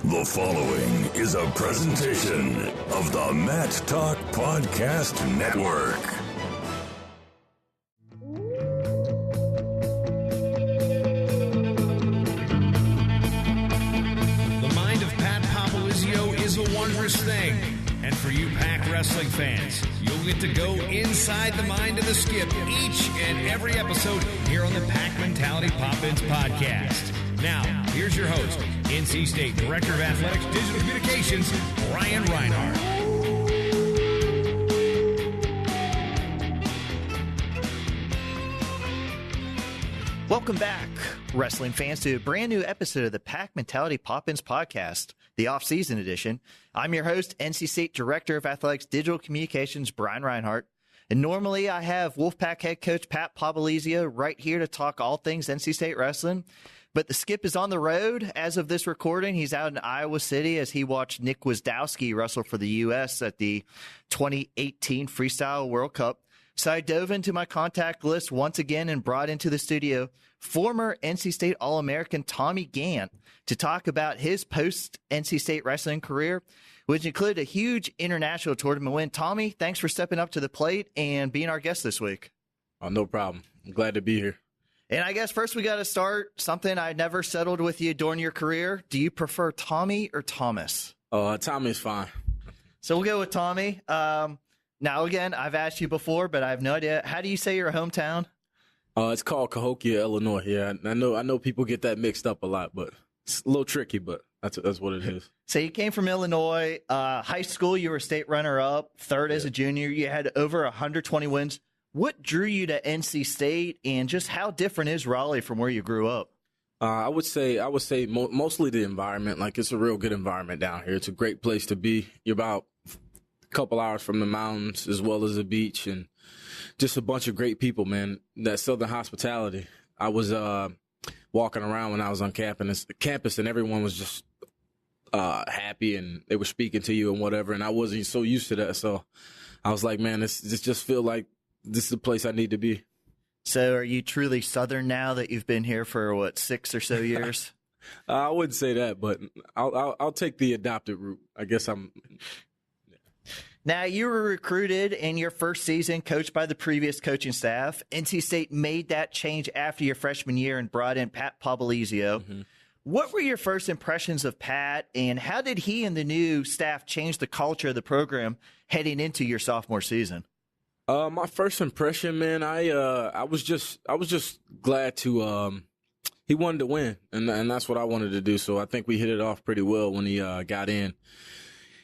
The following is a presentation of the Matt Talk Podcast Network. The mind of Pat Popolizio is a wondrous thing. And for you Pack wrestling fans, you'll get to go inside the mind of the Skip each and every episode here on the Pack Mentality Pop-Ins podcast. Now, here's your host, NC State Director of Athletics Digital Communications, Brian Reinhardt. Welcome back, wrestling fans, to a brand new episode of the Pack Mentality Pop-Ins podcast, the offseason edition. I'm your host, NC State Director of Athletics Digital Communications, Brian Reinhardt. And normally I have Wolfpack head coach Pat Popolizio right here to talk all things NC State wrestling. But the Skip is on the road as of this recording. He's out in Iowa City as he watched Nick Wisdowski wrestle for the U.S. at the 2018 Freestyle World Cup. So I dove into my contact list once again and brought into the studio former NC State All-American Tommy Gantt to talk about his post-NC State wrestling career, which included a huge international tournament win. Tommy, thanks for stepping up to the plate and being our guest this week. Oh, no problem. I'm glad to be here. And I guess first we got to start something I never settled with you during your career. Do you prefer Tommy or Thomas? Tommy's fine. So we'll go with Tommy. Now, again, I've asked you before, but I have no idea. How do you say your hometown? It's called Cahokia, Illinois. Yeah, I know people get that mixed up a lot, but it's a little tricky, but that's what it is. So you came from Illinois. High school, you were state runner-up, third as a junior. You had over 120 wins. What drew you to NC State, and just how different is Raleigh from where you grew up? I would say mostly the environment. Like, it's a real good environment down here. It's a great place to be. You're about a couple hours from the mountains as well as the beach, and just a bunch of great people, man. That Southern hospitality. I was walking around when I was on campus, and everyone was just happy, and they were speaking to you and whatever, and I wasn't so used to that. So I was like, man, this just feel like this is the place I need to be. So are you truly Southern now that you've been here for, 6 or so years? I wouldn't say that, but I'll take the adopted route. I guess I'm. Now, you were recruited in your first season, coached by the previous coaching staff. NC State made that change after your freshman year and brought in Pat Popolizio. Mm-hmm. What were your first impressions of Pat, and how did he and the new staff change the culture of the program heading into your sophomore season? My first impression, man, I was just glad to he wanted to win, and that's what I wanted to do. So I think we hit it off pretty well when he got in.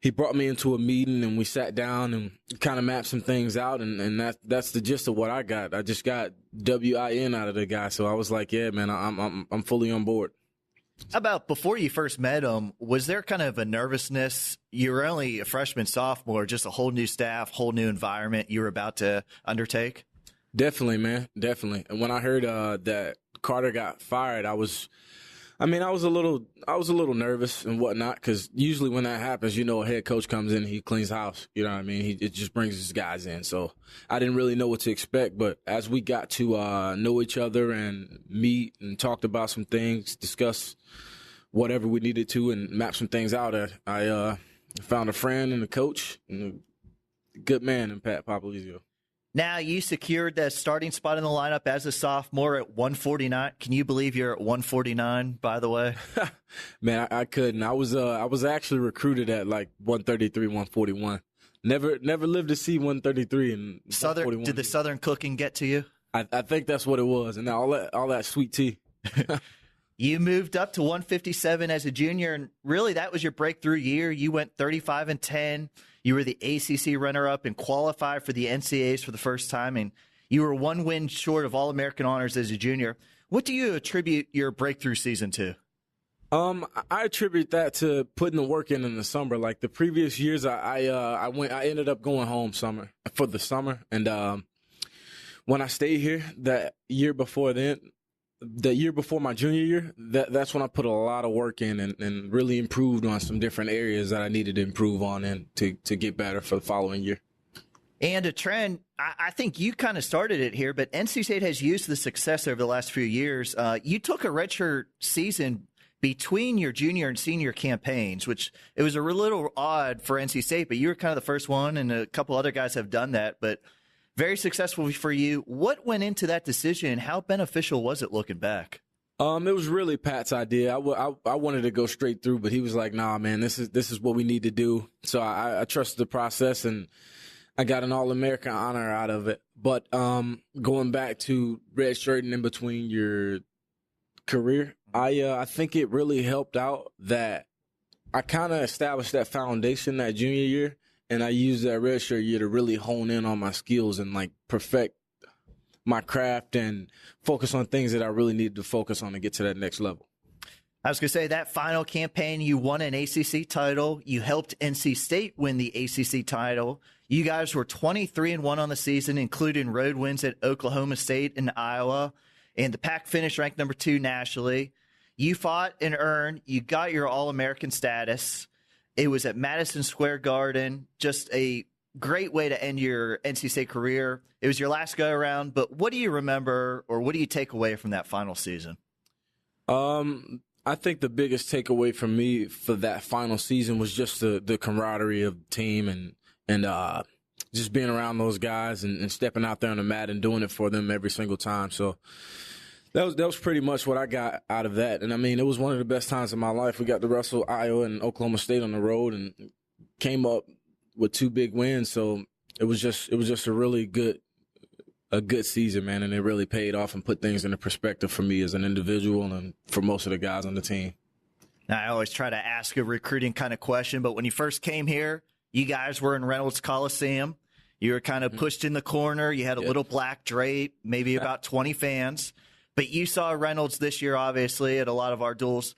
He brought me into a meeting, and we sat down and kind of mapped some things out, and that's the gist of what I got. I just got WIN out of the guy, so I was like, yeah, man, I'm fully on board. How about before you first met him, was there kind of a nervousness? You were only a freshman, sophomore, just a whole new staff, whole new environment you were about to undertake? Definitely, man, definitely. And when I heard that Carter got fired, I was a little nervous and whatnot, because usually when that happens, a head coach comes in, he cleans house. You know what I mean? It just brings his guys in. So I didn't really know what to expect. But as we got to know each other and meet and talked about some things, discuss whatever we needed to, and map some things out, I found a friend and a coach and a good man in Pat Popolizio. Now, you secured the starting spot in the lineup as a sophomore at 149. Can you believe you're at 149, by the way? Man, I couldn't. I was actually recruited at like 133, 141. Never lived to see 133 and Southern. Did the Southern cooking get to you? I think that's what it was, and all that sweet tea. You moved up to 157 as a junior, and really that was your breakthrough year. You went 35-10. You were the ACC runner-up and qualified for the NCAAs for the first time, and you were one win short of All-American honors as a junior. What do you attribute your breakthrough season to? I attribute that to putting the work in the summer. Like the previous years, I ended up going home for the summer, and when I stayed here that year before the year before my junior year, that's when I put a lot of work in and really improved on some different areas that I needed to improve on and to get better for the following year. And a trend, I think you kind of started it here, but NC State has used the success over the last few years. You took a redshirt season between your junior and senior campaigns, which it was a little odd for NC State, but you were kind of the first one, and a couple other guys have done that, but very successful for you. What went into that decision? How beneficial was it looking back? It was really Pat's idea. I wanted to go straight through, but he was like, "Nah, man, this is what we need to do." So I trusted the process, and I got an All-American honor out of it. But going back to redshirting in between your career, I think it really helped out that I kind of established that foundation that junior year, and I used that redshirt year to really hone in on my skills and like perfect my craft and focus on things that I really needed to focus on to get to that next level. I was going to say, that final campaign, you won an ACC title. You helped NC State win the ACC title. You guys were 23-1 on the season, including road wins at Oklahoma State and Iowa. And the Pac finished ranked number 2 nationally. You fought and earned. You got your All-American status. It was at Madison Square Garden. Just a great way to end your NC State career. It was your last go-around, but what do you remember, or what do you take away from that final season? I think the biggest takeaway from me for that final season was just the camaraderie of the team and just being around those guys and stepping out there on the mat and doing it for them every single time. So that was pretty much what I got out of that. And I mean, it was one of the best times of my life. We got to wrestle Iowa and Oklahoma State on the road and came up with 2 big wins. So it was just a really good season, man, and it really paid off and put things into perspective for me as an individual and for most of the guys on the team. Now, I always try to ask a recruiting kind of question, but when you first came here, you guys were in Reynolds Coliseum. You were kind of pushed in the corner. You had a little black drape, maybe about 20 fans. But you saw Reynolds this year, obviously, at a lot of our duels.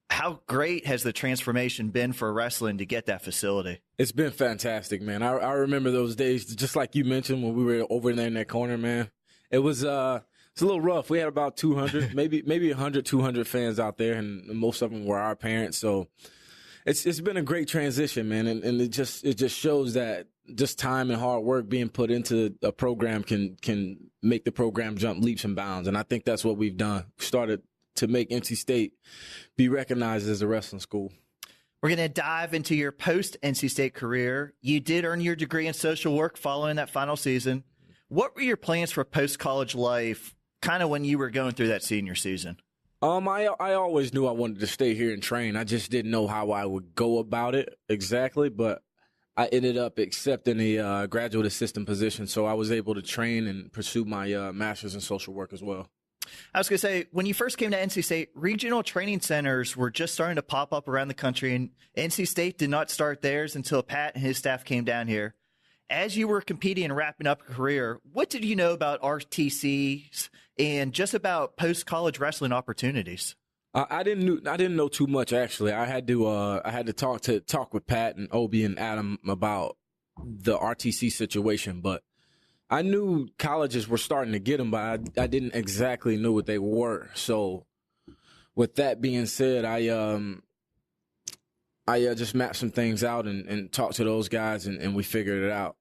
How great has the transformation been for wrestling to get that facility? It's been fantastic, man. I remember those days, just like you mentioned, when we were over there in that corner, man. It was it's a little rough. We had about 200, maybe 100, 200 fans out there, and most of them were our parents. So it's been a great transition, man, and it just shows that just time and hard work being put into a program can make the program jump leaps and bounds, and I think that's what we've done. We started to make NC State be recognized as a wrestling school. We're going to dive into your post-NC State career. You did earn your degree in social work following that final season. What were your plans for post-college life kind of when you were going through that senior season? I always knew I wanted to stay here and train. I just didn't know how I would go about it exactly, but I ended up accepting a graduate assistant position, so I was able to train and pursue my master's in social work as well. I was going to say, when you first came to NC State, regional training centers were just starting to pop up around the country, and NC State did not start theirs until Pat and his staff came down here. As you were competing and wrapping up a career, what did you know about RTCs and just about post-college wrestling opportunities? I didn't know too much, actually. I had to talk with Pat and Obi and Adam about the RTC situation, but I knew colleges were starting to get them, but I didn't exactly know what they were. So with that being said, I just mapped some things out and talked to those guys, and we figured it out.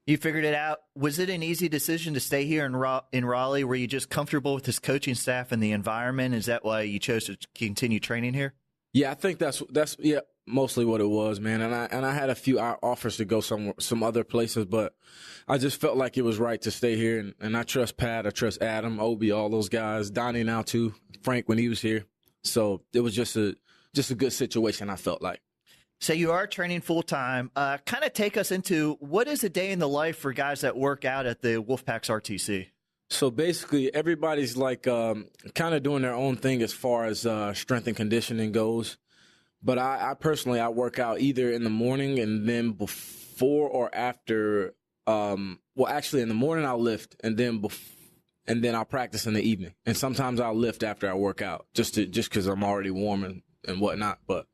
You figured it out. Was it an easy decision to stay here in Raleigh? Were you just comfortable with his coaching staff and the environment? Is that why you chose to continue training here? Yeah, I think that's mostly what it was, man. And I had a few offers to go some other places, but I just felt like it was right to stay here. And I trust Pat, I trust Adam, Obi, all those guys, Donnie now too, Frank when he was here. So it was just a good situation, I felt like. So you are training full-time. Kind of take us into what is a day in the life for guys that work out at the Wolfpack's RTC? So basically, everybody's like kind of doing their own thing as far as strength and conditioning goes. But I personally, I work out either in the morning and then before or after. Actually, in the morning I'll lift, and then I'll practice in the evening. And sometimes I'll lift after I work out, just because I'm already warm and whatnot. But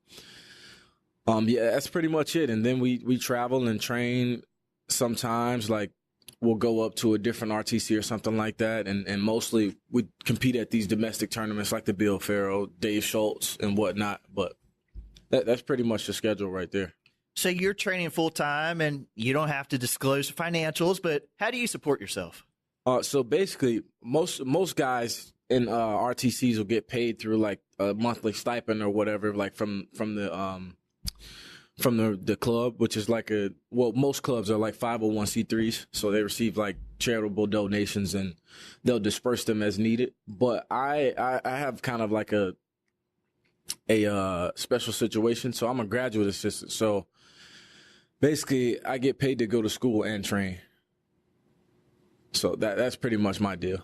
yeah, that's pretty much it. And then we travel and train sometimes, like we'll go up to a different RTC or something like that. And mostly we compete at these domestic tournaments like the Bill Farrell, Dave Schultz, and whatnot. But that's pretty much the schedule right there. So you're training full-time, and you don't have to disclose financials, but how do you support yourself? So basically, most guys in RTCs will get paid through like a monthly stipend or whatever, like from the club, which is like most clubs are like 501c3s, so they receive like charitable donations and they'll disperse them as needed. But I have kind of like a special situation, so I'm a graduate assistant. So basically, I get paid to go to school and train. So that's pretty much my deal.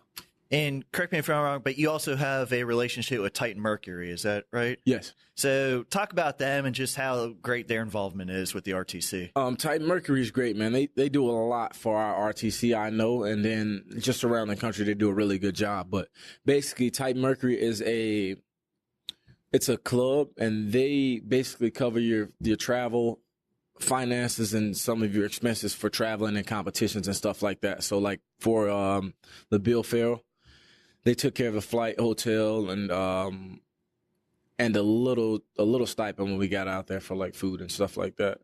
And correct me if I'm wrong, but you also have a relationship with Titan Mercury, is that right? Yes. So talk about them and just how great their involvement is with the RTC. Titan Mercury is great, man. They do a lot for our RTC, I know, and then just around the country, they do a really good job. But basically, Titan Mercury is it's a club, and they basically cover your travel, finances, and some of your expenses for traveling and competitions and stuff like that. So like for the Bill Farrell, they took care of the flight, hotel, and a little stipend when we got out there for like food and stuff like that.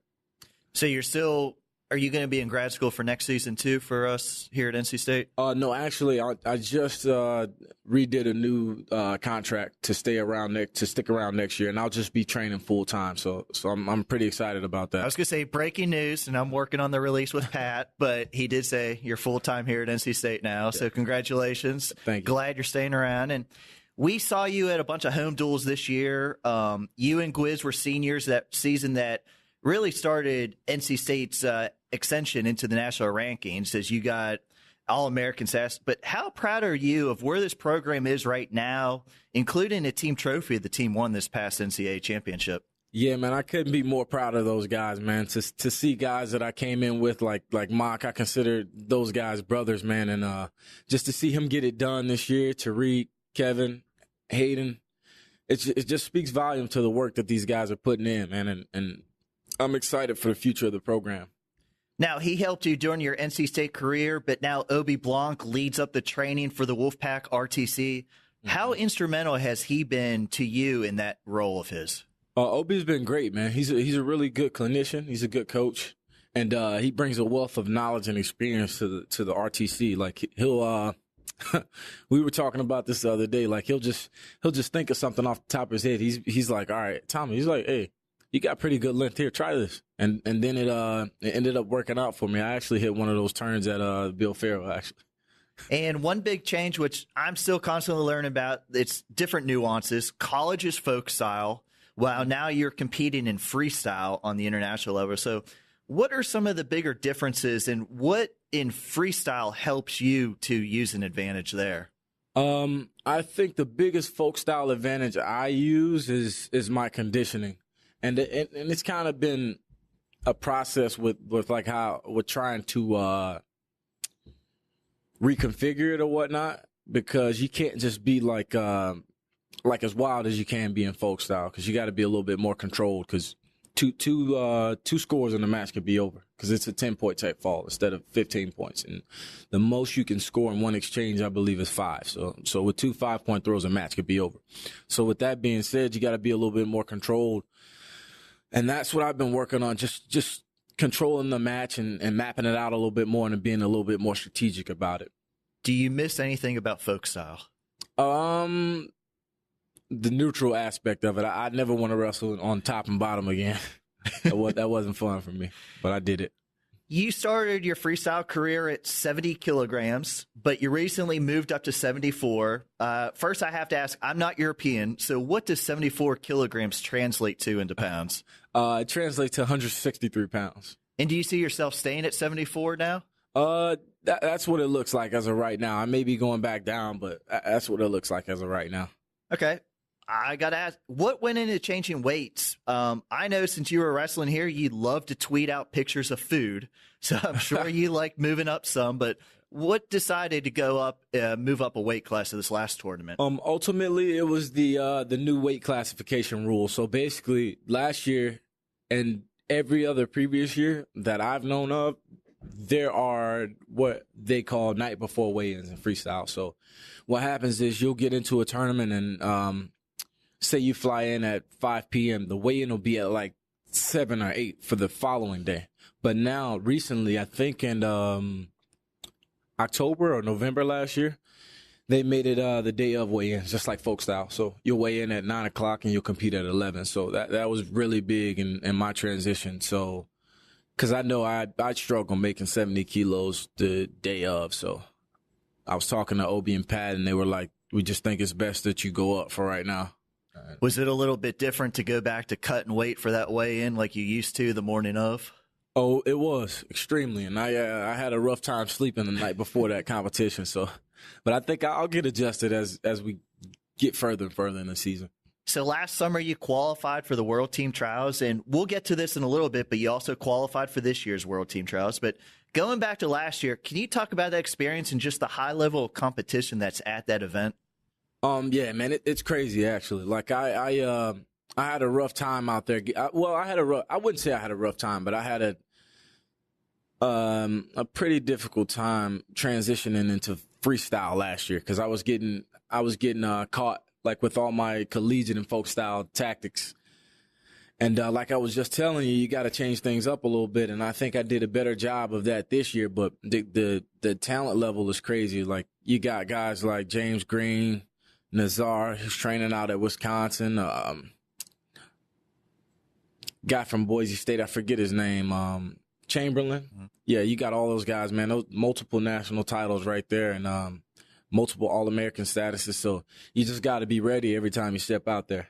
So are you going to be in grad school for next season too for us here at NC State? No, actually, I just redid a new contract to stick around next year, and I'll just be training full time. So I'm pretty excited about that. I was going to say breaking news, and I'm working on the release with Pat, but he did say you're full time here at NC State now. So congratulations. Thank you. Glad you're staying around. And we saw you at a bunch of home duels this year. You and Gwiz were seniors that season that really started NC State's ascension into the national rankings as you got All-American status. But how proud are you of where this program is right now, including a team trophy the team won this past NCAA championship? Yeah, man, I couldn't be more proud of those guys, man. To see guys that I came in with, like Mock, I consider those guys brothers, man. And just to see him get it done this year, Tariq, Kevin, Hayden, it just speaks volume to the work that these guys are putting in, man. And I'm excited for the future of the program. Now, he helped you during your NC State career, but now Obi Blanc leads up the training for the Wolfpack RTC. Mm-hmm. How instrumental has he been to you in that role of his? Obi's been great, man. He's a really good clinician. He's a good coach, and he brings a wealth of knowledge and experience to the RTC. Like he'll, we were talking about this the other day. Like he'll just think of something off the top of his head. He's like, all right, Tommy. He's like, hey, you got pretty good length here. Try this. And then it ended up working out for me. I actually hit one of those turns at Bill Farrell, actually. And one big change, which I'm still constantly learning about, it's different nuances. College is folk style, while now you're competing in freestyle on the international level. So what are some of the bigger differences, and what in freestyle helps you to use an advantage there? I think the biggest folk style advantage I use is my conditioning. And it's kind of been a process with like how we're trying to reconfigure it or whatnot, because you can't just be like as wild as you can be in folk style, because you got to be a little bit more controlled, because two scores in the match could be over, because it's a 10-point type fall instead of 15 points. And the most you can score in one exchange, I believe, is 5. So with 2 5-point throws, a match could be over. So with that being said, you got to be a little bit more controlled. And that's what I've been working on, just controlling the match and mapping it out a little bit more and being a little bit more strategic about it. Do you miss anything about folk style? The neutral aspect of it. I never want to wrestle on top and bottom again. That wasn't fun for me, but I did it. You started your freestyle career at 70 kilograms, but you recently moved up to 74. First, I have to ask, I'm not European, so what does 74 kilograms translate to into pounds? It translates to 163 pounds. And do you see yourself staying at 74 now? That's what it looks like as of right now. I may be going back down, but that's what it looks like as of right now. Okay. I got to ask, what went into changing weights? I know since you were wrestling here, you love to tweet out pictures of food. So I'm sure you like moving up some, but what decided to go up, move up a weight class of this last tournament? Ultimately, it was the new weight classification rule. So basically, last year and every other previous year that I've known of, there are what they call night before weigh-ins in freestyle. So what happens is you'll get into a tournament and say you fly in at 5 p.m., the weigh-in will be at like 7 or 8 for the following day. But now, recently, I think in October or November last year, they made it the day of weigh-in, just like folk style. So you'll weigh in at 9 o'clock and you'll compete at 11. So that was really big in my transition. So, because I know I'd struggle making 70 kilos the day of. So I was talking to Obi and Pat, and they were like, we just think it's best that you go up for right now. Was it a little bit different to go back to cutting weight for that weigh-in like you used to the morning of? Oh, it was extremely, and I had a rough time sleeping the night before that competition. So, but I think I'll get adjusted as we get further and further in the season. So last summer you qualified for the World Team Trials, and we'll get to this in a little bit, but you also qualified for this year's World Team Trials. But going back to last year, can you talk about that experience and just the high level of competition that's at that event? Yeah, man, it's crazy actually. Like I had a rough time out there. I wouldn't say I had a rough time, but I had a pretty difficult time transitioning into freestyle last year because I was getting caught like with all my collegiate and folk style tactics. And like I was just telling you, you got to change things up a little bit. And I think I did a better job of that this year. But the talent level is crazy. Like you got guys like James Green, Nazar, who's training out at Wisconsin. Guy from Boise State, I forget his name. Chamberlain. Mm-hmm. Yeah, you got all those guys, man. Those multiple national titles right there, and multiple All-American statuses. So you just got to be ready every time you step out there.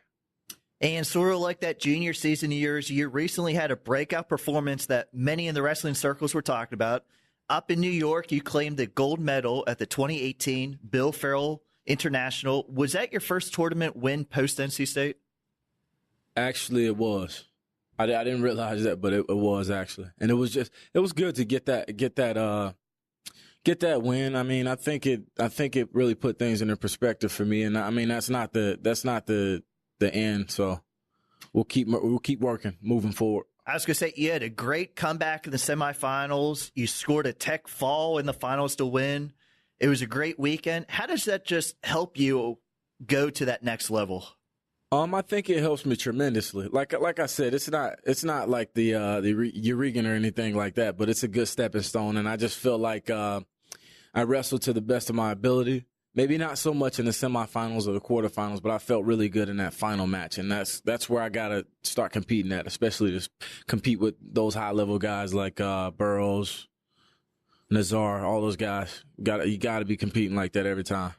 And sort of like that junior season of yours, you recently had a breakout performance that many in the wrestling circles were talking about. Up in New York, you claimed the gold medal at the 2018 Bill Farrell International. Was that your first tournament win post-NC State? Actually, it was. I didn't realize that, but it was actually. And it was good to get that win. I mean, I think it really put things into perspective for me. And I mean, that's not the end. So we'll keep working, moving forward. I was going to say, you had a great comeback in the semifinals. You scored a tech fall in the finals to win. It was a great weekend. How does that just help you go to that next level? I think it helps me tremendously. Like I said, it's not like the Euregan or anything like that, but it's a good stepping stone. And I just feel like I wrestled to the best of my ability. Maybe not so much in the semifinals or the quarterfinals, but I felt really good in that final match. And that's where I got to start competing at, especially to compete with those high-level guys like Burroughs, Nazar, all those guys. You got to be competing like that every time.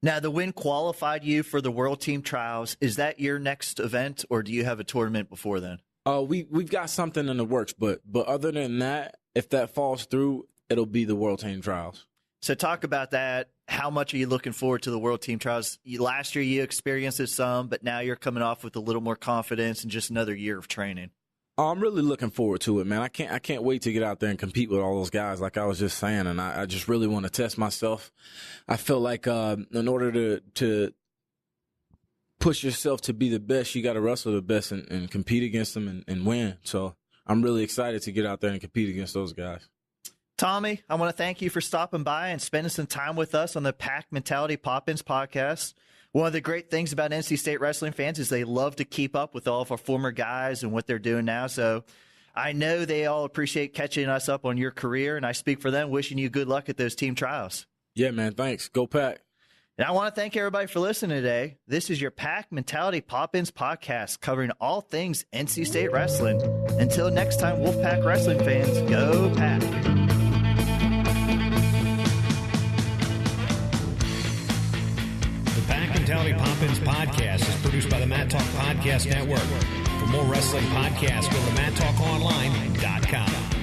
Now, the win qualified you for the World Team Trials. Is that your next event, or do you have a tournament before then? We've got something in the works, but other than that, if that falls through, it'll be the World Team Trials. So talk about that. How much are you looking forward to the World Team Trials? Last year you experienced it some, but now you're coming off with a little more confidence and just another year of training. I'm really looking forward to it, man. I can't wait to get out there and compete with all those guys, like I was just saying, and I just really want to test myself. I feel like in order to push yourself to be the best, you got to wrestle the best and compete against them and win. So I'm really excited to get out there and compete against those guys. Tommy, I want to thank you for stopping by and spending some time with us on the Pack Mentality Pop-Ins podcast. One of the great things about NC State wrestling fans is they love to keep up with all of our former guys and what they're doing now. So I know they all appreciate catching us up on your career, and I speak for them, wishing you good luck at those team trials. Yeah, man. Thanks. Go Pack. And I want to thank everybody for listening today. This is your Pack Mentality Pop-Ins podcast covering all things NC State wrestling. Until next time, Wolfpack wrestling fans, go Pack. Mentality Pop-Ins podcast is produced by the Matt Talk Podcast Network. For more wrestling podcasts, go to MattTalkOnline.com.